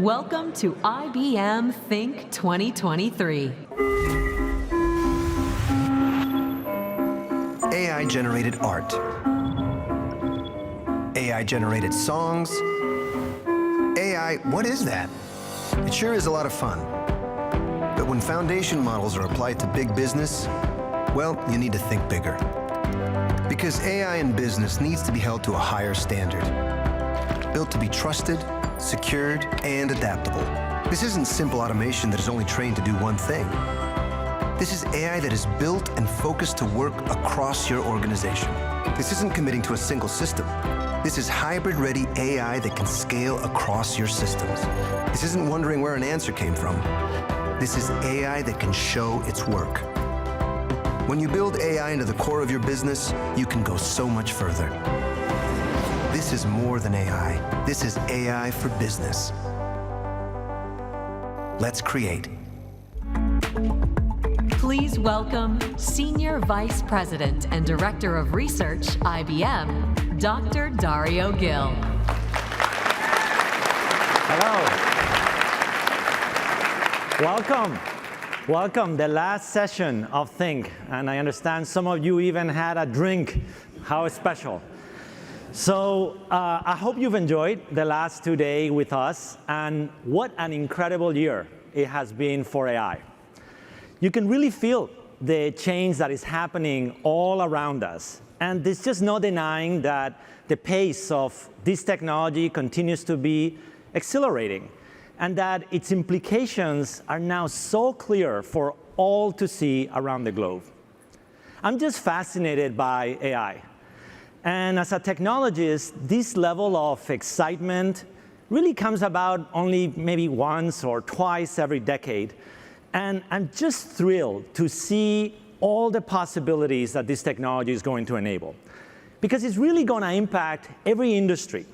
Welcome to IBM Think 2023. AI-generated art. AI-generated songs. AI, what is that? It sure is a lot of fun. But when foundation models are applied to big business, well, you need to think bigger. Because AI in business needs to be held to a higher standard. Built to be trusted, secured, and adaptable. This isn't simple automation that is only trained to do one thing. This is AI that is built and focused to work across your organization. This isn't committing to a single system. This is hybrid-ready AI that can scale across your systems. This isn't wondering where an answer came from. This is AI that can show its work. When you build AI into the core of your business, you can go so much further. This is more than AI. This is AI for business. Let's create. Please welcome Senior Vice President and Director of Research, IBM, Dr. Darío Gil. Hello. Welcome, the last session of Think. And I understand some of you even had a drink. How special. So I hope you've enjoyed the last 2 days with us, and what an incredible year it has been for AI. You can really feel the change that is happening all around us, and there's just no denying that the pace of this technology continues to be accelerating, and that its implications are now so clear for all to see around the globe. I'm just fascinated by AI. And as a technologist, this level of excitement really comes about only maybe once or twice every decade. And I'm just thrilled to see all the possibilities that this technology is going to enable. Because it's really going to impact every industry,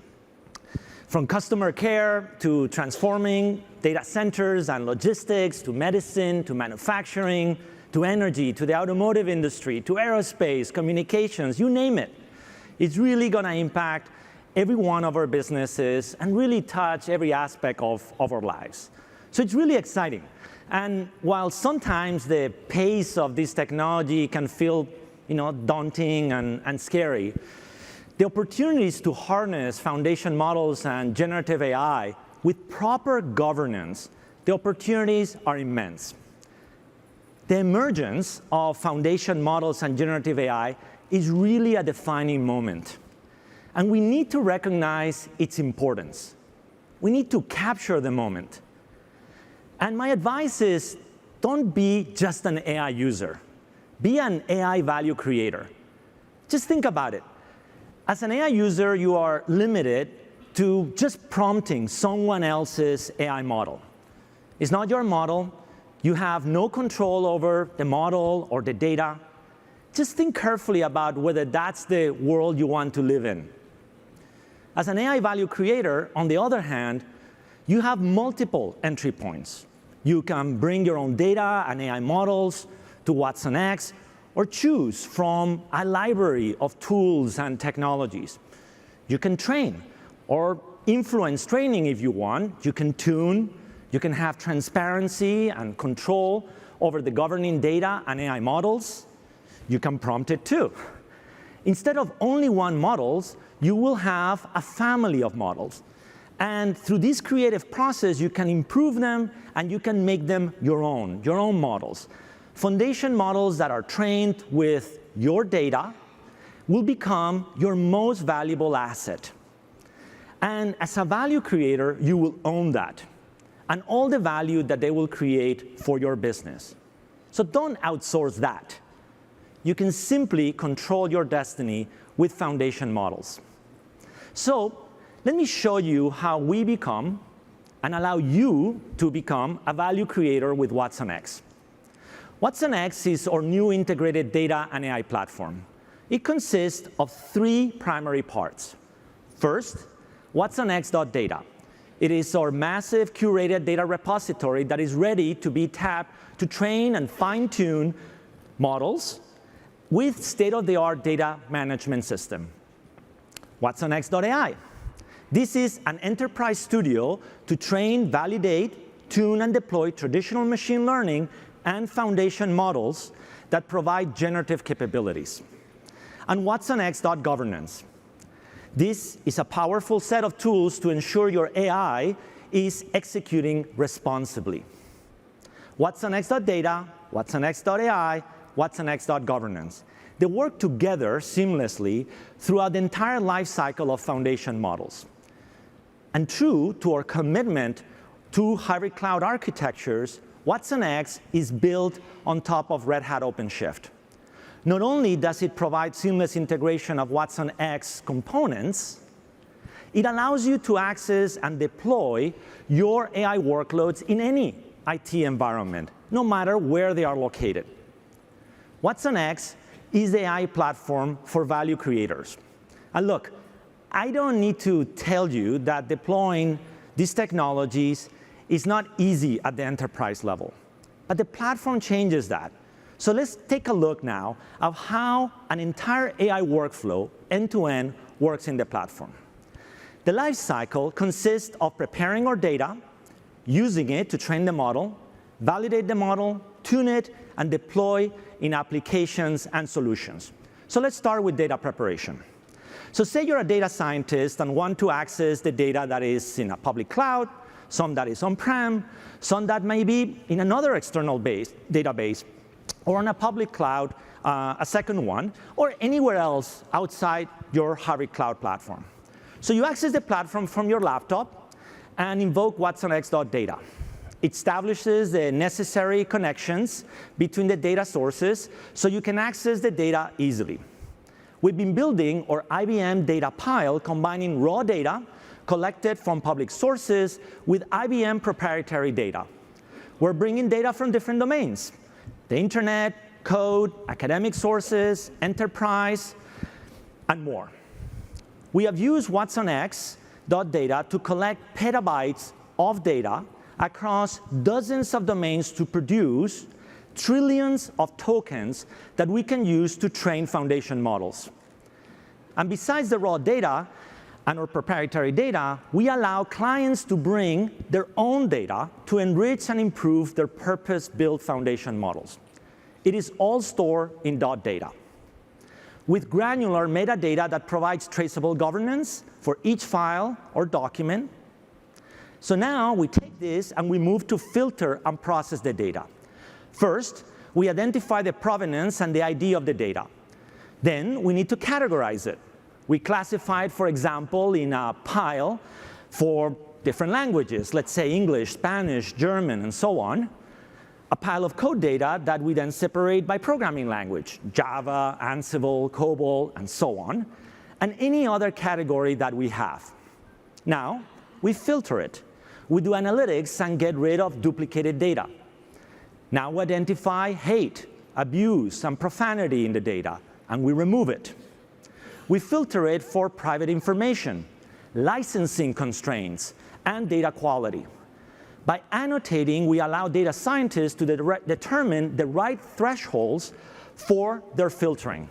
from customer care to transforming data centers and logistics, to medicine, to manufacturing, to energy, to the automotive industry, to aerospace, communications, you name it. It's really going to impact every one of our businesses and really touch every aspect of our lives. So it's really exciting. And while sometimes the pace of this technology can feel daunting and scary, the opportunities to harness foundation models and generative AI with proper governance, the opportunities are immense. The emergence of foundation models and generative AI is really a defining moment. And we need to recognize its importance. We need to capture the moment. And my advice is, don't be just an AI user. Be an AI value creator. Just think about it. As an AI user, you are limited to just prompting someone else's AI model. It's not your model. You have no control over the model or the data. Just think carefully about whether that's the world you want to live in. As an AI value creator, on the other hand, you have multiple entry points. You can bring your own data and AI models to watsonx, or choose from a library of tools and technologies. You can train or influence training if you want. You can tune. You can have transparency and control over the governing data and AI models. You can prompt it too. Instead of only one models, you will have a family of models. And through this creative process, you can improve them and you can make them your own models. Foundation models that are trained with your data will become your most valuable asset. And as a value creator, you will own that and all the value that they will create for your business. So don't outsource that. You can simply control your destiny with foundation models. So let me show you how we become and allow you to become a value creator with watsonx. watsonx is our new integrated data and AI platform. It consists of 3 primary parts. First, watsonx.data. It is our massive curated data repository that is ready to be tapped to train and fine-tune models with state-of-the-art data management system. watsonx.ai. This is an enterprise studio to train, validate, tune, and deploy traditional machine learning and foundation models that provide generative capabilities. And watsonx.governance. This is a powerful set of tools to ensure your AI is executing responsibly. watsonx.data, watsonx.ai, watsonx.governance. They work together seamlessly throughout the entire life cycle of foundation models. And true to our commitment to hybrid cloud architectures, watsonx is built on top of Red Hat OpenShift. Not only does it provide seamless integration of watsonx components, it allows you to access and deploy your AI workloads in any IT environment, no matter where they are located. watsonx is the AI platform for value creators. And look, I don't need to tell you that deploying these technologies is not easy at the enterprise level, but the platform changes that. So let's take a look now of how an entire AI workflow, end-to-end, works in the platform. The life cycle consists of preparing our data, using it to train the model, validate the model, tune it, and deploy in applications and solutions. So let's start with data preparation. So say you're a data scientist and want to access the data that is in a public cloud, some that is on-prem, some that may be in another external database, or on a public cloud, a second one, or anywhere else outside your hybrid cloud platform. So you access the platform from your laptop and invoke watsonx.data. It establishes the necessary connections between the data sources so you can access the data easily. We've been building our IBM data pile, combining raw data collected from public sources with IBM proprietary data. We're bringing data from different domains: the internet, code, academic sources, enterprise, and more. We have used watsonx.data to collect petabytes of data across dozens of domains to produce trillions of tokens that we can use to train foundation models. And besides the raw data and our proprietary data, we allow clients to bring their own data to enrich and improve their purpose-built foundation models. It is all stored in .data, with granular metadata that provides traceable governance for each file or document. So now we take this and we move to filter and process the data. First, we identify the provenance and the ID of the data. Then we need to categorize it. We classify it, for example, in a pile for different languages, let's say English, Spanish, German, and so on. A pile of code data that we then separate by programming language, Java, Ansible, COBOL, and so on, and any other category that we have. Now, we filter it. We do analytics and get rid of duplicated data. Now we identify hate, abuse, and profanity in the data, and we remove it. We filter it for private information, licensing constraints, and data quality. By annotating, we allow data scientists to determine the right thresholds for their filtering.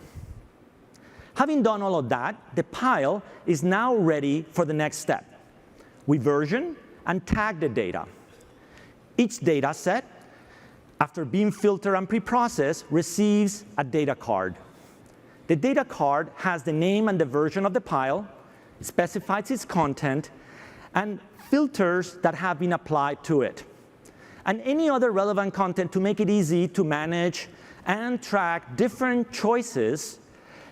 Having done all of that, the pile is now ready for the next step. We version and tag the data. Each data set, after being filtered and preprocessed, receives a data card. The data card has the name and the version of the pile, specifies its content, and filters that have been applied to it, and any other relevant content to make it easy to manage and track different choices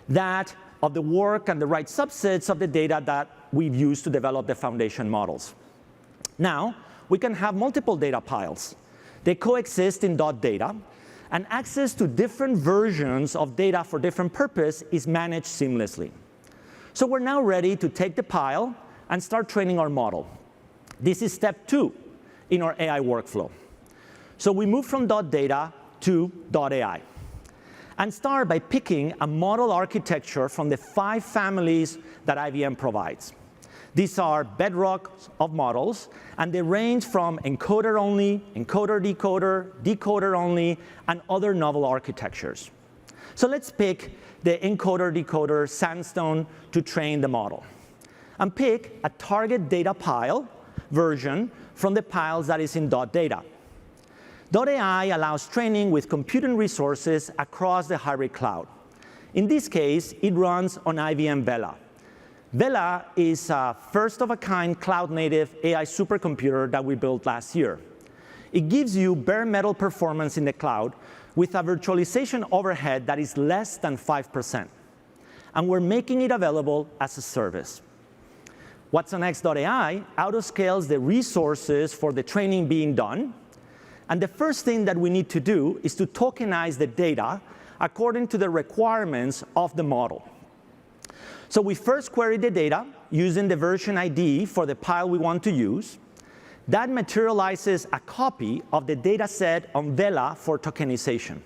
that of the work and the right subsets of the data that we've used to develop the foundation models. Now, we can have multiple data piles. They coexist in .data, and access to different versions of data for different purpose is managed seamlessly. So we're now ready to take the pile and start training our model. This is step 2 in our AI workflow. So we move from .data to .ai and start by picking a model architecture from the 5 families that IBM provides. These are bedrock of models, and they range from encoder-only, encoder-decoder, decoder-only, and other novel architectures. So let's pick the encoder-decoder sandstone to train the model. and pick a target data pile version from the piles that is in .data. .ai allows training with computing resources across the hybrid cloud. In this case, it runs on IBM Vela. Vela is a first-of-a-kind cloud-native AI supercomputer that we built last year. It gives you bare metal performance in the cloud with a virtualization overhead that is less than 5%. And we're making it available as a service. watsonx.ai autoscales the resources for the training being done. And the first thing that we need to do is to tokenize the data according to the requirements of the model. So we first query the data using the version ID for the pile we want to use. That materializes a copy of the data set on Vela for tokenization.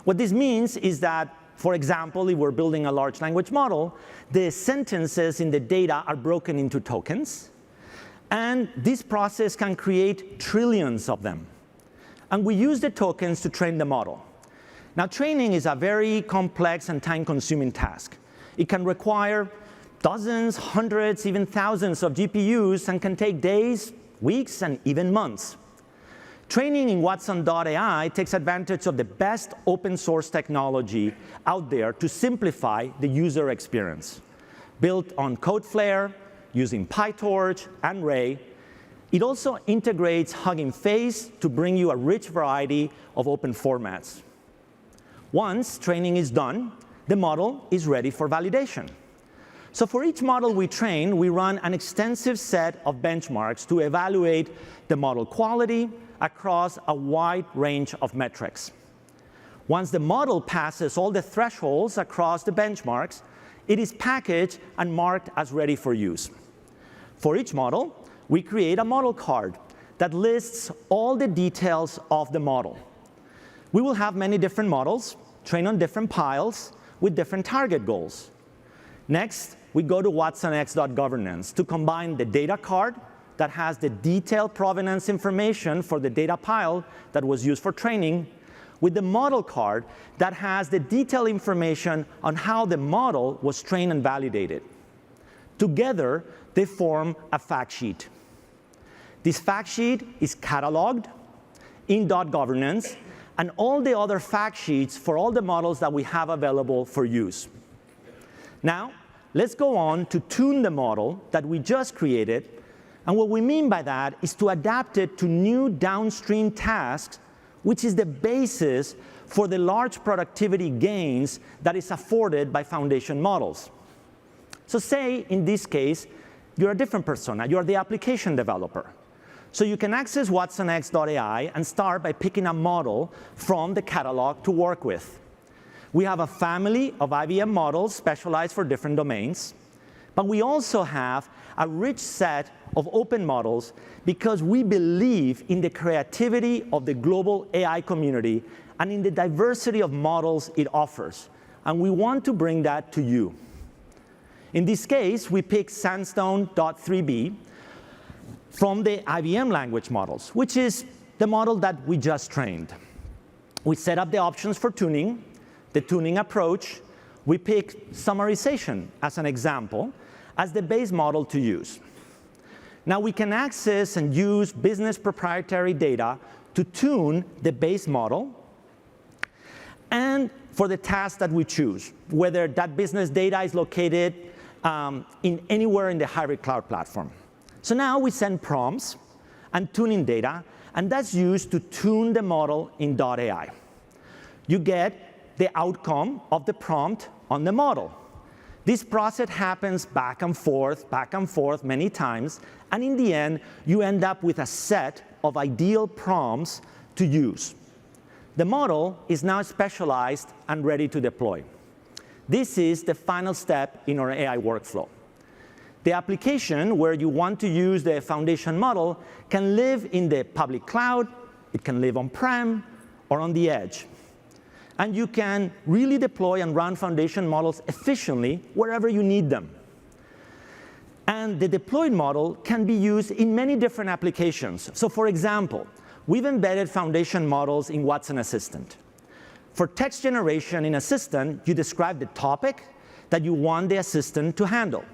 What this means is that, for example, if we're building a large language model, the sentences in the data are broken into tokens. And this process can create trillions of them. And we use the tokens to train the model. Now, training is a very complex and time-consuming task. It can require dozens, hundreds, even thousands of GPUs and can take days, weeks, and even months. Training in watson.ai takes advantage of the best open source technology out there to simplify the user experience. Built on Codeflare, using PyTorch and Ray, it also integrates huggingface to bring you a rich variety of open formats. Once training is done, the model is ready for validation. So for each model we train, we run an extensive set of benchmarks to evaluate the model quality across a wide range of metrics. Once the model passes all the thresholds across the benchmarks, it is packaged and marked as ready for use. For each model, we create a model card that lists all the details of the model. We will have many different models, trained on different piles with different target goals. Next, we go to watsonx.governance to combine the data card that has the detailed provenance information for the data pile that was used for training with the model card that has the detailed information on how the model was trained and validated. Together, they form a fact sheet. This fact sheet is cataloged in .governance and all the other fact sheets for all the models that we have available for use. Now, let's go on to tune the model that we just created. And what we mean by that is to adapt it to new downstream tasks, which is the basis for the large productivity gains that is afforded by foundation models. So say, in this case, you're a different persona. You're the application developer. So you can access watsonx.ai and start by picking a model from the catalog to work with. We have a family of IBM models specialized for different domains. But we also have a rich set of open models because we believe in the creativity of the global AI community and in the diversity of models it offers. And we want to bring that to you. In this case, we picked Sandstone.3b from the IBM language models, which is the model that we just trained. We set up the options for tuning, the tuning approach. We picked summarization as an example, as the base model to use. Now we can access and use business proprietary data to tune the base model and for the task that we choose, whether that business data is located in anywhere in the hybrid cloud platform. So now we send prompts and tuning data, and that's used to tune the model in .ai. You get the outcome of the prompt on the model. This process happens back and forth many times, and in the end, you end up with a set of ideal prompts to use. The model is now specialized and ready to deploy. This is the final step in our AI workflow. The application where you want to use the foundation model can live in the public cloud, it can live on-prem, or on the edge. And you can really deploy and run foundation models efficiently wherever you need them. And the deployed model can be used in many different applications. So for example, we've embedded foundation models in Watson Assistant. For text generation in Assistant, you describe the topic that you want the assistant to handle.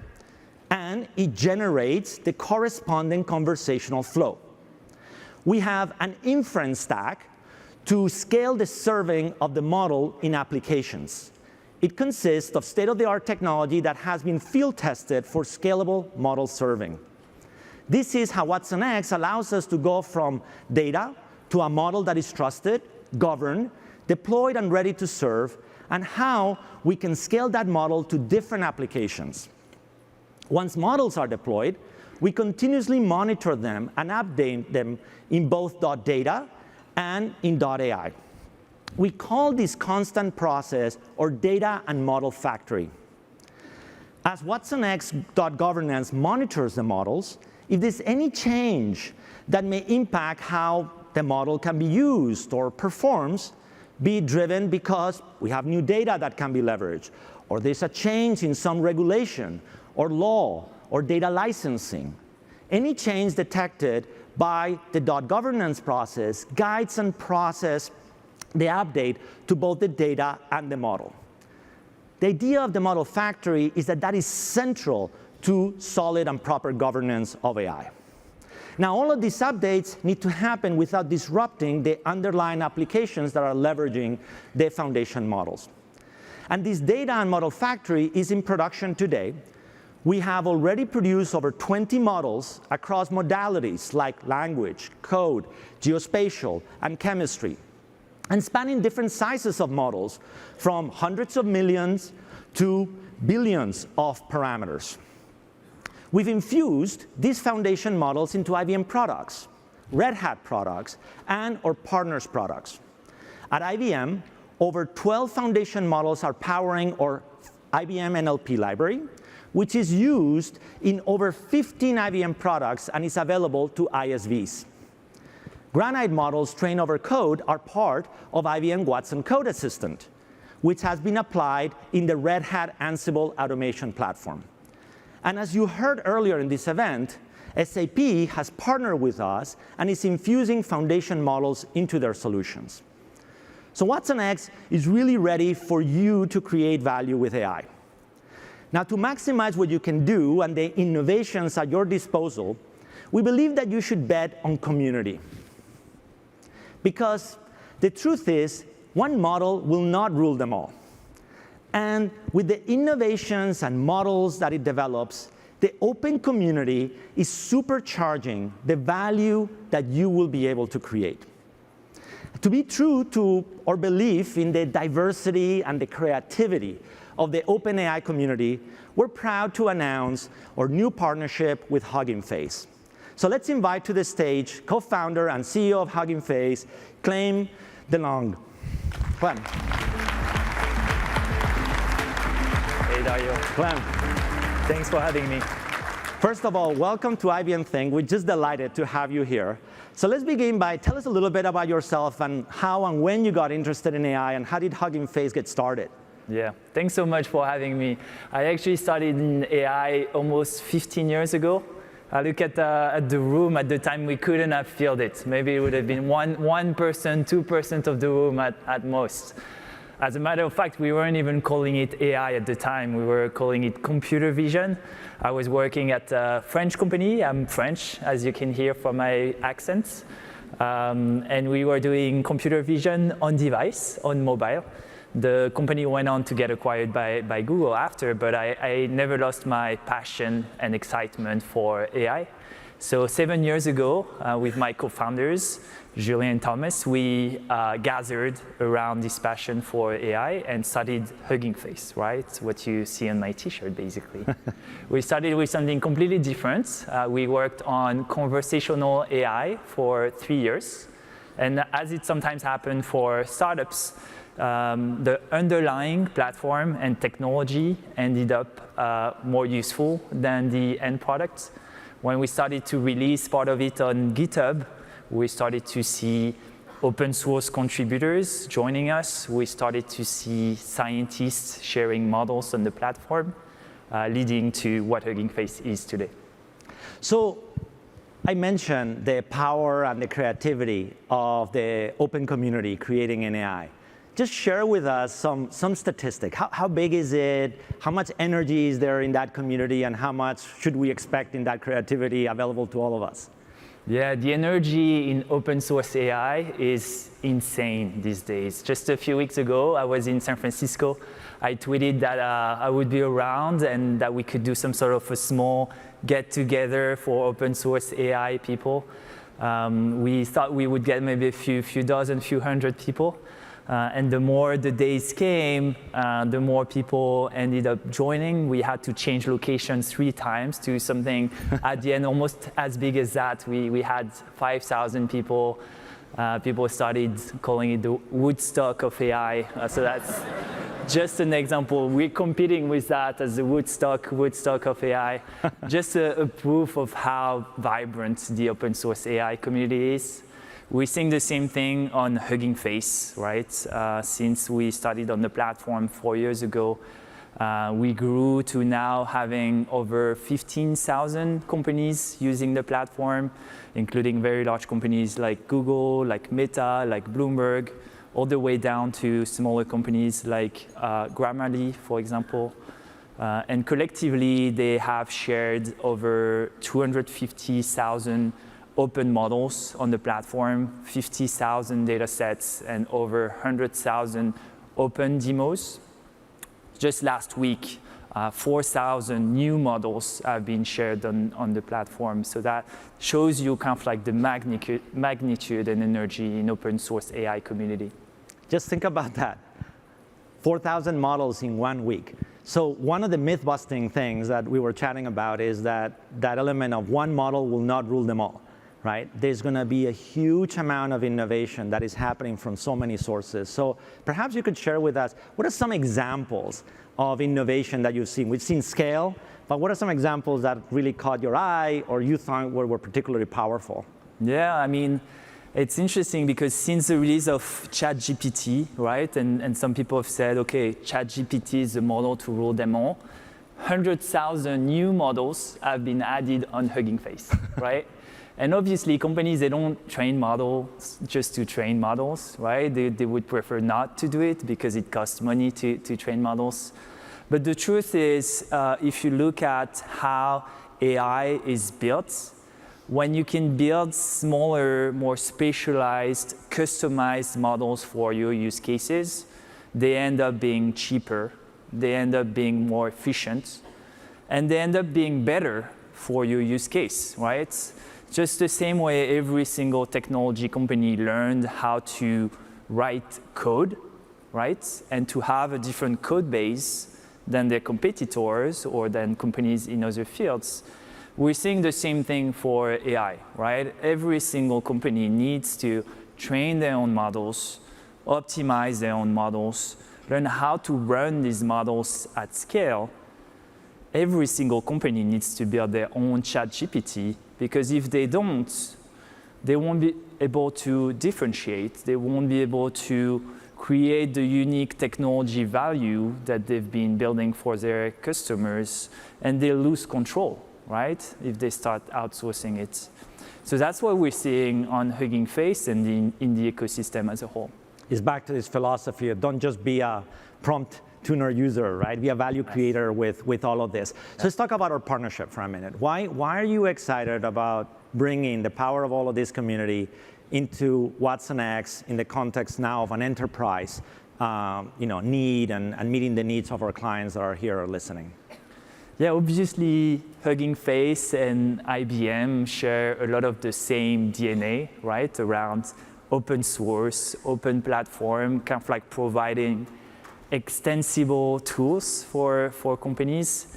and it generates the corresponding conversational flow. We have an inference stack to scale the serving of the model in applications. It consists of state-of-the-art technology that has been field tested for scalable model serving. This is how watsonx allows us to go from data to a model that is trusted, governed, deployed, and ready to serve, and how we can scale that model to different applications. Once models are deployed, we continuously monitor them and update them in both .data and in .ai. We call this constant process our data and model factory. As watsonx.governance monitors the models, if there's any change that may impact how the model can be used or performs, be it driven because we have new data that can be leveraged, or there's a change in some regulation or law or data licensing. Any change detected by the .governance process guides and processes the update to both the data and the model. The idea of the model factory is that that is central to solid and proper governance of AI. Now, all of these updates need to happen without disrupting the underlying applications that are leveraging the foundation models. And this data and model factory is in production today. We have already produced over 20 models across modalities like language, code, geospatial, and chemistry, and spanning different sizes of models from hundreds of millions to billions of parameters. We've infused these foundation models into IBM products, Red Hat products, and our partners' products. At IBM, over 12 foundation models are powering our IBM NLP library, which is used in over 15 IBM products and is available to ISVs. Granite models trained over code are part of IBM Watson Code Assistant, which has been applied in the Red Hat Ansible automation platform. And as you heard earlier in this event, SAP has partnered with us and is infusing foundation models into their solutions. So watsonx is really ready for you to create value with AI. Now, to maximize what you can do and the innovations at your disposal, we believe that you should bet on community. Because the truth is, one model will not rule them all. And with the innovations and models that it develops, the open community is supercharging the value that you will be able to create. To be true to our belief in the diversity and the creativity of the OpenAI community, we're proud to announce our new partnership with huggingface. So let's invite to the stage co-founder and CEO of huggingface, Clément Delangue. Clem. Hey, Dario. Clem. Thanks for having me. First of all, welcome to IBM Think. We're just delighted to have you here. So let's begin by tell us a little bit about yourself and how and when you got interested in AI and how did huggingface get started? Yeah, thanks so much for having me. I actually started in AI almost 15 years ago. I look at the room at the time, we couldn't have filled it. Maybe it would have been 1%, 2% of the room at most. As a matter of fact, we weren't even calling it AI at the time. We were calling it computer vision. I was working at a French company. I'm French, as you can hear from my accent. And we were doing computer vision on device, on mobile. The company went on to get acquired by Google after, but I never lost my passion and excitement for AI. So 7 years ago, with my co-founders, Julien and Thomas, we gathered around this passion for AI and started huggingface, right? What you see on my t-shirt, basically. We started with something completely different. We worked on conversational AI for 3 years. And as it sometimes happened for startups, the underlying platform and technology ended up more useful than the end product. When we started to release part of it on GitHub, we started to see open source contributors joining us. We started to see scientists sharing models on the platform, leading to what huggingface is today. So I mentioned the power and the creativity of the open community creating an AI. just share with us some statistic. How big is it? How much energy is there in that community, and how much should we expect in that creativity available to all of us? Yeah, the energy in open source AI is insane these days. Just a few weeks ago, I was in San Francisco. I tweeted that I would be around and that we could do some sort of a small get-together for open source AI people. We thought we would get maybe a few dozen, few hundred people. And the more the days came, the more people ended up joining. We had to change locations 3 times to something at the end almost as big as that. We had 5,000 people. People started calling it the Woodstock of AI. So that's just an example. We're competing with that as the Woodstock of AI. Just a proof of how vibrant the open source AI community is. We're seeing the same thing on Hugging Face, right? Since we started on the platform 4 years ago, we grew to now having over 15,000 companies using the platform, including very large companies like Google, like Meta, like Bloomberg, all the way down to smaller companies like Grammarly, for example. And collectively, they have shared over 250,000 open models on the platform, 50,000 data sets, and over 100,000 open demos. Just last week, 4,000 new models have been shared on the platform. So that shows you kind of like the magnitude and energy in open source AI community. Just think about that. 4,000 models in 1 week. So one of the myth-busting things that we were chatting about is that element of one model will not rule them all. Right? There's going to be a huge amount of innovation that is happening from so many sources. So perhaps you could share with us, what are some examples of innovation that you've seen? We've seen scale, but what are some examples that really caught your eye or you thought were particularly powerful? Yeah, I mean, it's interesting because since the release of ChatGPT, right, and some people have said, okay, ChatGPT is the model to rule them all, 100,000 new models have been added on Hugging Face, right? And obviously, companies, they don't train models just to train models, right? They would prefer not to do it because it costs money to train models. But the truth is, if you look at how AI is built, when you can build smaller, more specialized, customized models for your use cases, they end up being cheaper, they end up being more efficient, and they end up being better for your use case, right? Just the same way every single technology company learned how to write code, right? And to have a different code base than their competitors or than companies in other fields. We're seeing the same thing for AI, right? Every single company needs to train their own models, optimize their own models, learn how to run these models at scale. Every single company needs to build their own ChatGPT, because if they don't, they won't be able to differentiate. They won't be able to create the unique technology value that they've been building for their customers, and they'll lose control, right, if they start outsourcing it. So that's what we're seeing on Hugging Face and in the ecosystem as a whole. It's back to this philosophy of don't just be a prompt tuner user, right? Be a value creator with all of this. So let's talk about our partnership for a minute. Why are you excited about bringing the power of all of this community into watsonx in the context now of an enterprise need and meeting the needs of our clients that are here or listening? Yeah, obviously, Hugging Face and IBM share a lot of the same DNA, right, around open source, open platform, kind of like providing extensible tools for companies.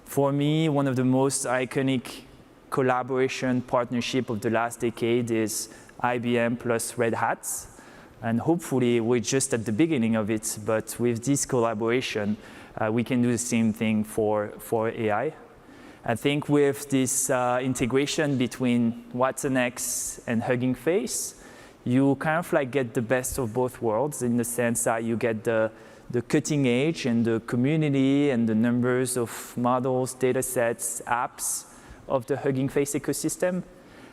For me, one of the most iconic collaboration partnership of the last decade is IBM plus Red Hat. And hopefully, we're just at the beginning of it, but with this collaboration, we can do the same thing for AI. I think with this integration between watsonx and Hugging Face, you kind of like get the best of both worlds in the sense that you get the cutting edge and the community and the numbers of models, data sets, apps of the Hugging Face ecosystem.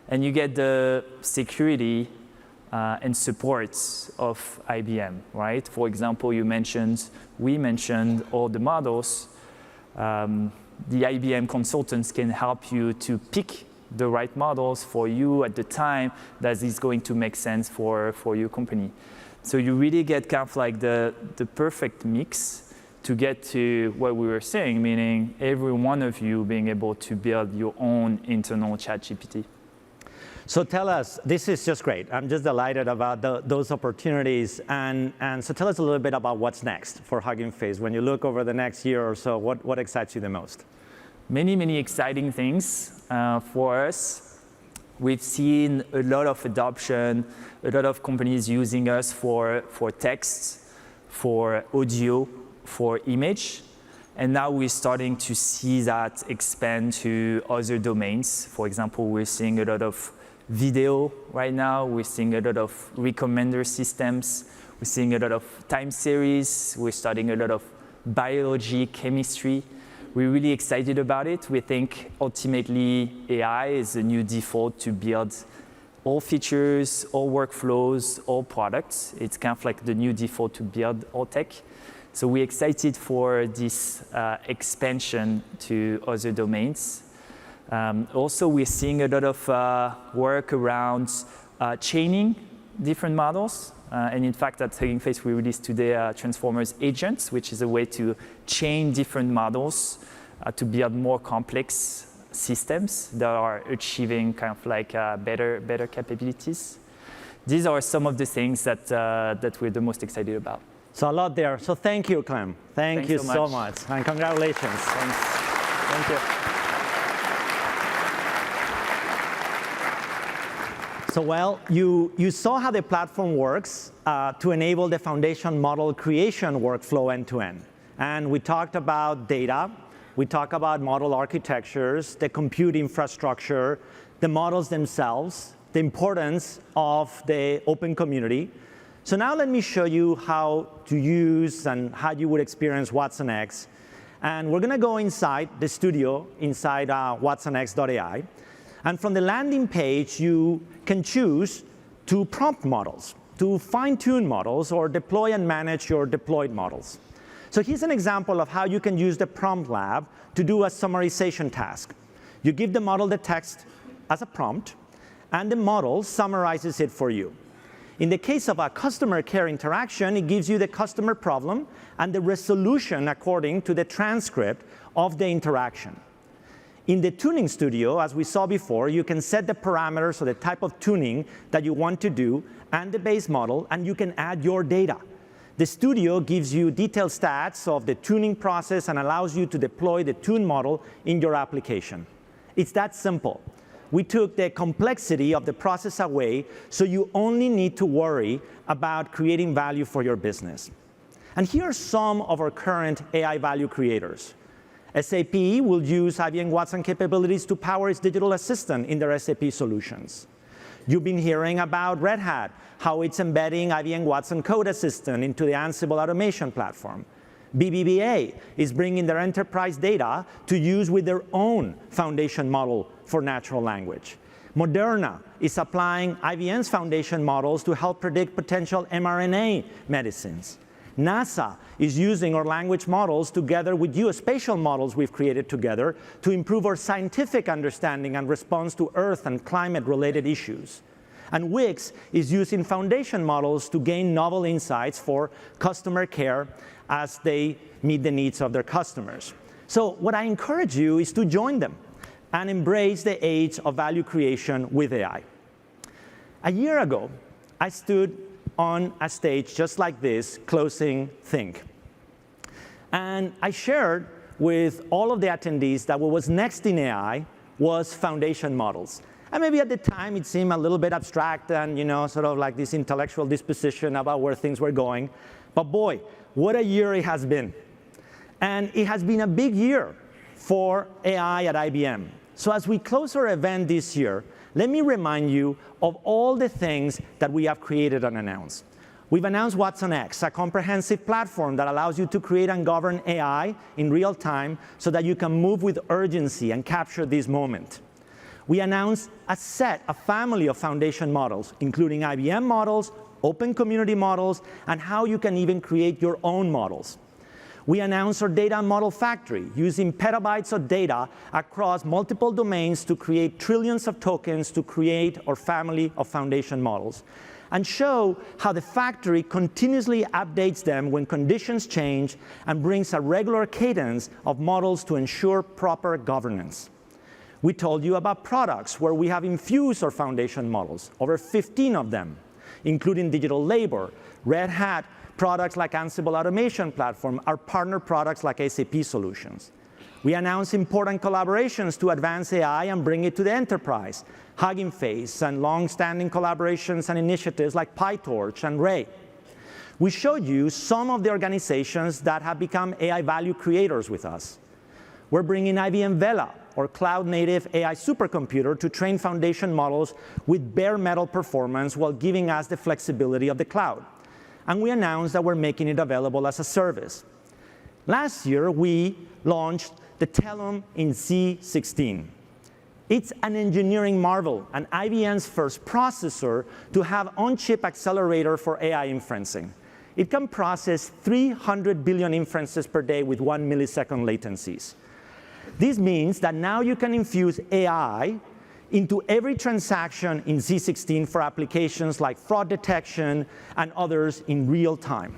And you get the security and supports of IBM, right? For example, we mentioned all the models. The IBM consultants can help you to pick the right models for you at the time that is going to make sense for your company. So you really get kind of like the perfect mix to get to what we were saying, meaning every one of you being able to build your own internal ChatGPT. So tell us, this is just great. I'm just delighted about those opportunities. And so tell us a little bit about what's next for Hugging Face. When you look over the next year or so, what excites you the most? Many exciting things for us. We've seen a lot of adoption, a lot of companies using us for text, for audio, for image. And now we're starting to see that expand to other domains. For example, we're seeing a lot of video right now. We're seeing a lot of recommender systems. We're seeing a lot of time series. We're studying a lot of biology, chemistry. We're really excited about it. We think ultimately AI is the new default to build all features, all workflows, all products. It's kind of like the new default to build all tech. So we're excited for this expansion to other domains. Also, we're seeing a lot of work around chaining different models. And in fact, at Hugging Face, we released today Transformers Agents, which is a way to chain different models to build more complex systems that are achieving kind of like better capabilities. These are some of the things that we're the most excited about. So a lot there. So thank you, Clem. Thank you so much. And congratulations. Thanks. Thank you. So well, you saw how the platform works to enable the foundation model creation workflow end-to-end. And we talked about data. We talked about model architectures, the compute infrastructure, the models themselves, the importance of the open community. So now let me show you how to use and how you would experience watsonx. And we're going to go inside the studio, inside watsonx.ai. And from the landing page, you can choose to prompt models, to fine-tune models, or deploy and manage your deployed models. So here's an example of how you can use the prompt lab to do a summarization task. You give the model the text as a prompt, and the model summarizes it for you. In the case of a customer care interaction, it gives you the customer problem and the resolution according to the transcript of the interaction. In the tuning studio, as we saw before, you can set the parameters or the type of tuning that you want to do and the base model, and you can add your data. The studio gives you detailed stats of the tuning process and allows you to deploy the tuned model in your application. It's that simple. We took the complexity of the process away, so you only need to worry about creating value for your business. And here are some of our current AI value creators. SAP will use IBM Watson capabilities to power its digital assistant in their SAP solutions. You've been hearing about Red Hat, how it's embedding IBM Watson Code Assistant into the Ansible automation platform. BBVA is bringing their enterprise data to use with their own foundation model for natural language. Moderna is applying IBM's foundation models to help predict potential mRNA medicines. NASA is using our language models together with geospatial models we've created together to improve our scientific understanding and response to Earth and climate-related issues. And Wix is using foundation models to gain novel insights for customer care as they meet the needs of their customers. So what I encourage you is to join them and embrace the age of value creation with AI. A year ago, I stood on a stage just like this, closing Think. And I shared with all of the attendees that what was next in AI was foundation models. And maybe at the time it seemed a little bit abstract and sort of like this intellectual disposition about where things were going. But boy, what a year it has been. And it has been a big year for AI at IBM. So as we close our event this year, let me remind you of all the things that we have created and announced. We've announced watsonx, a comprehensive platform that allows you to create and govern AI in real time so that you can move with urgency and capture this moment. We announced a family of foundation models, including IBM models, open community models, and how you can even create your own models. We announced our data model factory, using petabytes of data across multiple domains to create trillions of tokens to create our family of foundation models, and show how the factory continuously updates them when conditions change and brings a regular cadence of models to ensure proper governance. We told you about products where we have infused our foundation models, over 15 of them, including digital labor, Red Hat, products like Ansible Automation Platform, our partner products like SAP Solutions. We announced important collaborations to advance AI and bring it to the enterprise, Hugging Face, and long-standing collaborations and initiatives like PyTorch and Ray. We showed you some of the organizations that have become AI value creators with us. We're bringing IBM Vela, or cloud-native AI supercomputer, to train foundation models with bare metal performance while giving us the flexibility of the cloud. And we announced that we're making it available as a service. Last year, we launched the Telum in Z16. It's an engineering marvel, and IBM's first processor to have on-chip accelerator for AI inferencing. It can process 300 billion inferences per day with 1 millisecond latencies. This means that now you can infuse AI into every transaction in Z16 for applications like fraud detection and others in real time.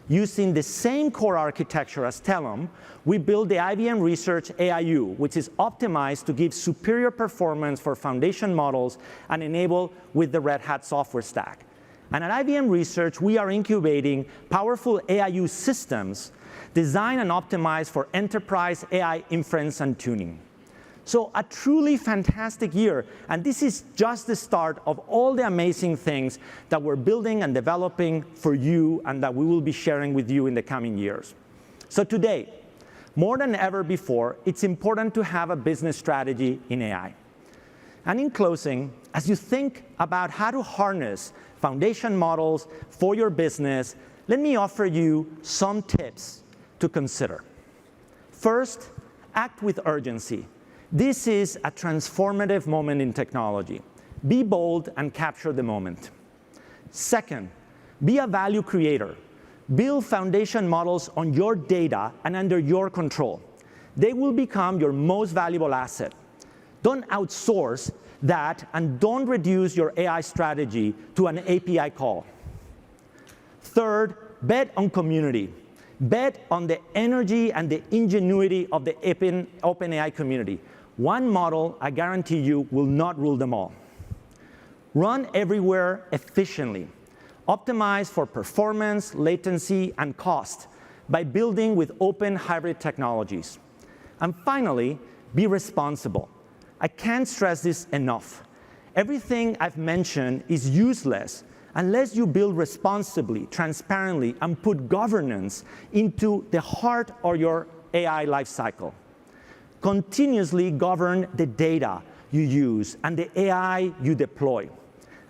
Using the same core architecture as Telum, we built the IBM Research AIU, which is optimized to give superior performance for foundation models and enable with the Red Hat software stack. And at IBM Research, we are incubating powerful AIU systems designed and optimized for enterprise AI inference and tuning. So a truly fantastic year, and this is just the start of all the amazing things that we're building and developing for you and that we will be sharing with you in the coming years. So today, more than ever before, it's important to have a business strategy in AI. And in closing, as you think about how to harness foundation models for your business, let me offer you some tips to consider. First, act with urgency. This is a transformative moment in technology. Be bold and capture the moment. Second, be a value creator. Build foundation models on your data and under your control. They will become your most valuable asset. Don't outsource that, and don't reduce your AI strategy to an API call. Third, bet on community. Bet on the energy and the ingenuity of the OpenAI community. One model, I guarantee you, will not rule them all. Run everywhere efficiently. Optimize for performance, latency, and cost by building with open hybrid technologies. And finally, be responsible. I can't stress this enough. Everything I've mentioned is useless unless you build responsibly, transparently, and put governance into the heart of your AI lifecycle. Continuously govern the data you use and the AI you deploy,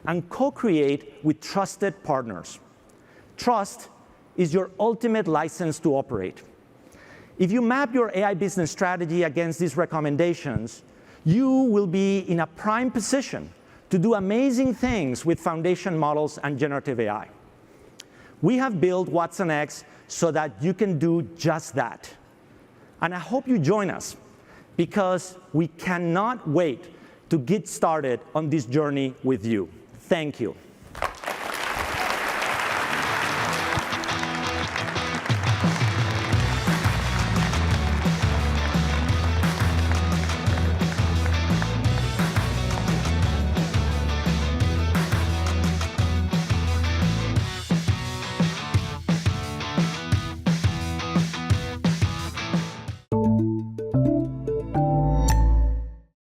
and co-create with trusted partners. Trust is your ultimate license to operate. If you map your AI business strategy against these recommendations, you will be in a prime position to do amazing things with foundation models and generative AI. We have built watsonx so that you can do just that. And I hope you join us, because we cannot wait to get started on this journey with you. Thank you.